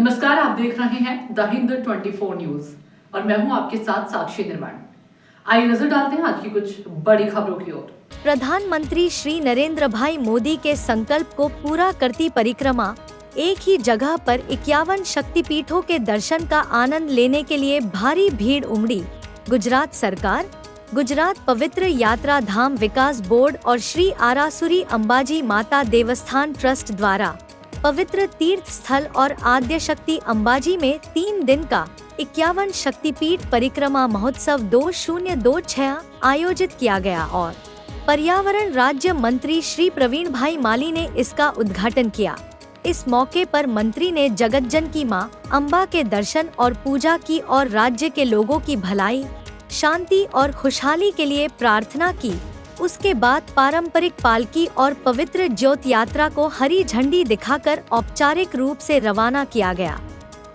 नमस्कार, आप देख रहे हैं द हिंद 24 न्यूज और मैं हूं आपके साथ साक्षी निर्माण। आइए नजर डालते हैं आज की कुछ बड़ी खबरों की ओर। प्रधानमंत्री श्री नरेंद्र भाई मोदी के संकल्प को पूरा करती परिक्रमा एक ही जगह पर 51 शक्तिपीठों के दर्शन का आनंद लेने के लिए भारी भीड़ उमड़ी। गुजरात सरकार, गुजरात पवित्र यात्रा धाम विकास बोर्ड और श्री आरासुरी अंबाजी माता देवस्थान ट्रस्ट द्वारा पवित्र तीर्थ स्थल और आद्य शक्ति अंबाजी में 3 दिन का 51 शक्तिपीठ परिक्रमा महोत्सव 2026 आयोजित किया गया और पर्यावरण राज्य मंत्री श्री प्रवीण भाई माली ने इसका उद्घाटन किया। इस मौके पर मंत्री ने जगतजन की मां अंबा के दर्शन और पूजा की और राज्य के लोगों की भलाई, शांति और खुशहाली के लिए प्रार्थना की। उसके बाद पारंपरिक पालकी और पवित्र ज्योत यात्रा को हरी झंडी दिखाकर औपचारिक रूप से रवाना किया गया।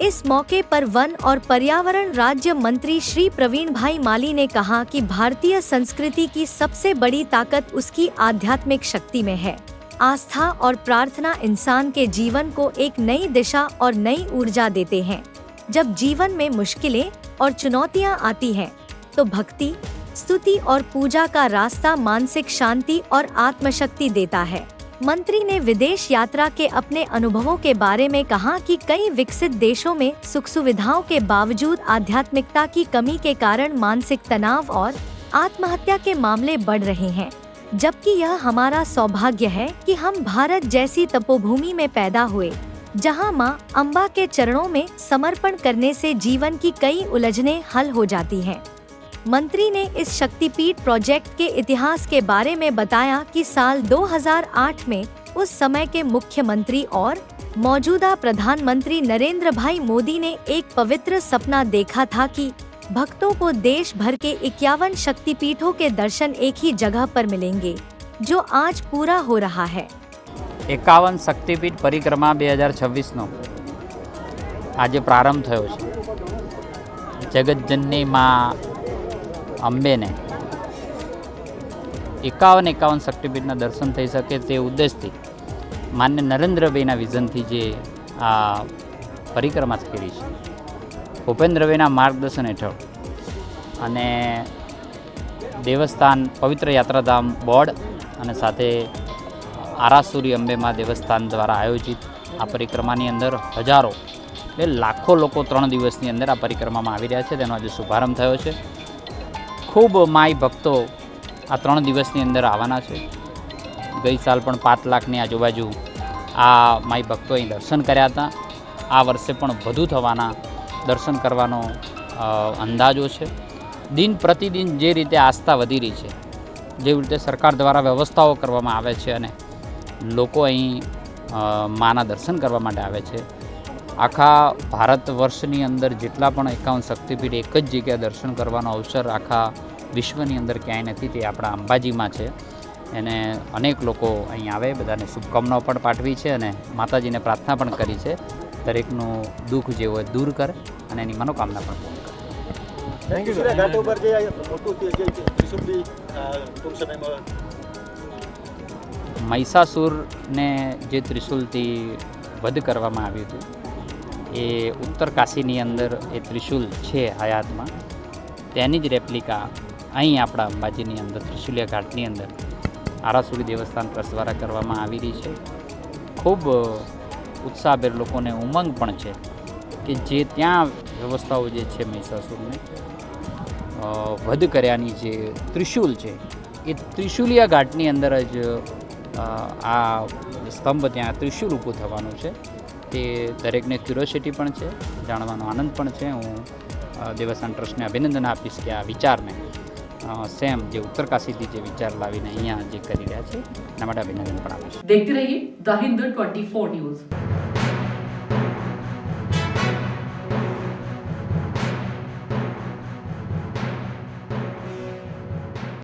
इस मौके पर वन और पर्यावरण राज्य मंत्री श्री प्रवीण भाई माली ने कहा कि भारतीय संस्कृति की सबसे बड़ी ताकत उसकी आध्यात्मिक शक्ति में है। आस्था और प्रार्थना इंसान के जीवन को एक नई दिशा और नई ऊर्जा देते हैं। जब जीवन में मुश्किलें और चुनौतियां आती हैं, तो भक्ति, स्तुति और पूजा का रास्ता मानसिक शांति और आत्मशक्ति देता है। मंत्री ने विदेश यात्रा के अपने अनुभवों के बारे में कहा कि कई विकसित देशों में सुख सुविधाओं के बावजूद आध्यात्मिकता की कमी के कारण मानसिक तनाव और आत्महत्या के मामले बढ़ रहे हैं, जबकि यह हमारा सौभाग्य है कि हम भारत जैसी तपोभूमि में पैदा हुए, जहां मां अंबा के चरणों में समर्पण करने से जीवन की कई उलझनें हल हो जाती हैं। मंत्री ने इस शक्तिपीठ प्रोजेक्ट के इतिहास के बारे में बताया कि साल 2008 में उस समय के मुख्यमंत्री और मौजूदा प्रधानमंत्री नरेंद्र भाई मोदी ने एक पवित्र सपना देखा था कि भक्तों को देश भर के 51 शक्तिपीठों के दर्शन एक ही जगह पर मिलेंगे, जो आज पूरा हो रहा है। 51 शक्तिपीठ परिक्रमा 2026 નો આજે પ્રારંભ થયો છે। જગતજનની માં અંબે ને 51 શક્તિપીઠના દર્શન થઈ શકે તે ઉદ્દેશથી માન્ય નરેન્દ્રભાઈના વિઝનથી જે આ પરિક્રમા થઈ રહી છે, ભૂપેન્દ્રભાઈના માર્ગદર્શન હેઠળ અને દેવસ્થાન પવિત્ર યાત્રાધામ બોર્ડ અને સાથે આરાસુરી અંબેમાં દેવસ્થાન દ્વારા આયોજિત આ પરિક્રમાની અંદર હજારો એટલે લાખો લોકો 3 દિવસની અંદર આ પરિક્રમામાં આવી રહ્યા છે। તેનો આજે શુભારંભ થયો છે। ખૂબ માઈ ભક્તો આ 3 દિવસની અંદર આવવાના છે। ગઈ સાલ પણ 5 લાખની આજુબાજુ આ માઈ ભક્તો અહીં દર્શન કર્યા હતા। આ વર્ષે પણ વધુ થવાના દર્શન કરવાનો અંદાજો છે। દિન પ્રતિદિન જે રીતે આસ્થા વધી રહી છે, જેવી રીતે સરકાર દ્વારા વ્યવસ્થાઓ કરવામાં આવે છે અને લોકો અહીં માના દર્શન કરવા માટે આવે છે। આખા ભારત વર્ષની અંદર જેટલા પણ 51 શક્તિપીઠ એક જ જગ્યાએ દર્શન કરવાનો અવસર આખા વિશ્વની અંદર ક્યાંય નથી, તે આપણા અંબાજીમાં છે। એને અનેક લોકો અહીં આવે, બધાને શુભકામનાઓ પણ પાઠવી છે અને માતાજીને પ્રાર્થના પણ કરી છે દરેકનું દુઃખ જે હોય દૂર કરે અને એની મનોકામના પણ પૂર્ણ કરે। Thank you sir. ઘાટો પર જે મોટું જે ત્રિશુલથી ટૂંક સમયમાં મહિષાસુરને જે ત્રિશુલથી વધ કરવામાં આવ્યું હતું, એ ઉત્તર કાશીની અંદર એ ત્રિશુલ છે હયાતમાં, તેની જ રેપ્લિકા અહીં આપણા અંબાજીની અંદર ત્રિશુલિયા ઘાટની અંદર આરાસુરી દેવસ્થાન ટ્રસ્ટ દ્વારા કરવામાં આવી રહી છે। ખૂબ ઉત્સાહભેર લોકોને ઉમંગ પણ છે કે જે ત્યાં વ્યવસ્થાઓ જે છે મહિષાસુરને વધ કર્યાની જે ત્રિશુલ છે, એ ત્રિશુલિયા ઘાટની અંદર જ આ સ્તંભ ત્યાં ત્રિશુલ ઊભું થવાનું છે। તે દરેકને ક્યુરોસિટી પણ છે, જાણવાનો આનંદ પણ છે। હું દેવસ્થાન ટ્રસ્ટને અભિનંદન આપીશ કે આ વિચારને સેમ જે ઉત્તરકાશીથી જે વિચાર લાવીને અહીંયા જે કરી રહ્યા છે એના માટે અભિનંદન પણ આપીશ। देखते रहिए द हिंद 24 न्यूज।